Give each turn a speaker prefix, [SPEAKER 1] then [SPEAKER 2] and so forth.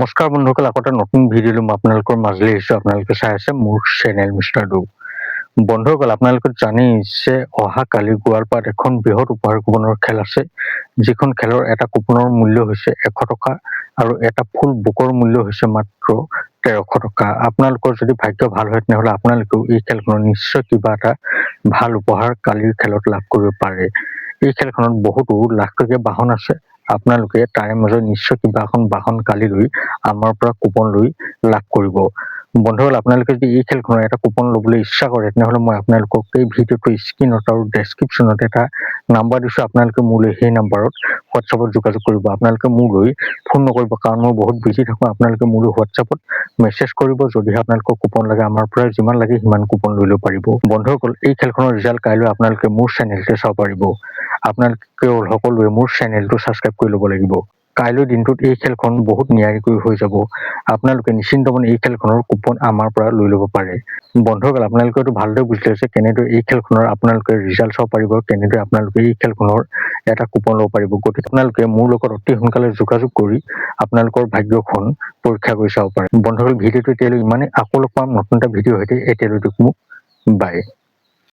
[SPEAKER 1] নমস্কাৰ বন্ধুসকল, আকৌ এটা নতুন ভিডিঅ' লৈ মই আপোনালোকৰ মাজলৈ আহিছোঁ। আপোনালোকে চাই আছে মোৰ চেনেল মিষ্টাৰ ডু। বন্ধুসকল, আপোনালোকে জানেই যে অহাকালি গোৱালপাৰাত এখন বৃহৎ উপহাৰ কুপনৰ খেল আছে, যিখন খেলৰ এটা কুপনৰ মূল্য হৈছে 100 টকা আৰু এটা ফুল বুকৰ মূল্য হৈছে মাত্ৰ 1300 টকা। আপোনালোকৰ যদি ভাগ্য ভাল হয় তেনেহ'লে আপোনালোকেও এই খেলখনত নিশ্চয় কিবা এটা ভাল উপহাৰ কালিৰ খেলত লাভ কৰিব পাৰে। এই খেলখনত বহুতো লাখটকীয়া বাহন আছে। আপোনালোকে তাৰে মাজত নিশ্চয় কিবা এখন বাহন কালি লৈ আমাৰ পৰা কুপন লৈ লাভ কৰিব। বন্ধুসকল, আপোনালোকে যদি এই খেলখনৰ এটা কুপন ল'বলৈ ইচ্ছা কৰে তেনেহ'লে মই আপোনালোকক এই ভিডিঅ'টোৰ স্ক্ৰীনত আৰু ডেছক্ৰিপশ্যনত এটা নাম্বাৰ দিছোঁ। আপোনালোকে মোলৈ সেই নাম্বাৰত হোৱাটছআপত যোগাযোগ কৰিব। আপোনালোকে মোলৈ ফোন নকৰিব, কাৰণ মই বহুত বিজি থাকোঁ। আপোনালোকে মোলৈ হোৱাটছআপত মেছেজ কৰিব। যদিহে আপোনালোকক কুপন লাগে, আমাৰ পৰা যিমান লাগে সিমান কুপন লৈ ল'ব পাৰিব। বন্ধুসকল, এই খেলখনৰ ৰিজাল্ট কাইলৈ আপোনালোকে মোৰ চেনেলতে চাব পাৰিব। আপোনালোকে সকলোৱে মোৰ চেনেলটো ছাবস্ক্ৰাইব কৰি ল'ব লাগিব। কাইলৈ দিনটোত এই খেলখন বহুত নিয়াৰিকৈ হৈ যাব। আপোনালোকে নিশ্চিন্ত মনে এই খেলখনৰ কুপন আমাৰ পৰা লৈ ল'ব পাৰে। বন্ধুসকল, আপোনালোকে এইটো ভালদৰে বুজি লৈছে কেনেদৰে এই খেলখনৰ আপোনালোকে ৰিজাল্ট চাব পাৰিব, কেনেদৰে আপোনালোকে এই খেলখনৰ এটা কুপন ল'ব পাৰিব। গতিকে আপোনালোকে মোৰ লগত অতি সোনকালে যোগাযোগ কৰি আপোনালোকৰ ভাগ্যখন পৰীক্ষা কৰি চাব পাৰে। বন্ধুসকল, ভিডিঅ'টো এতিয়ালৈ ইমানেই। আকৌ লগ পাম নতুন এটা ভিডিঅ'ৰ সৈতে। এতিয়ালৈ মোক বাই।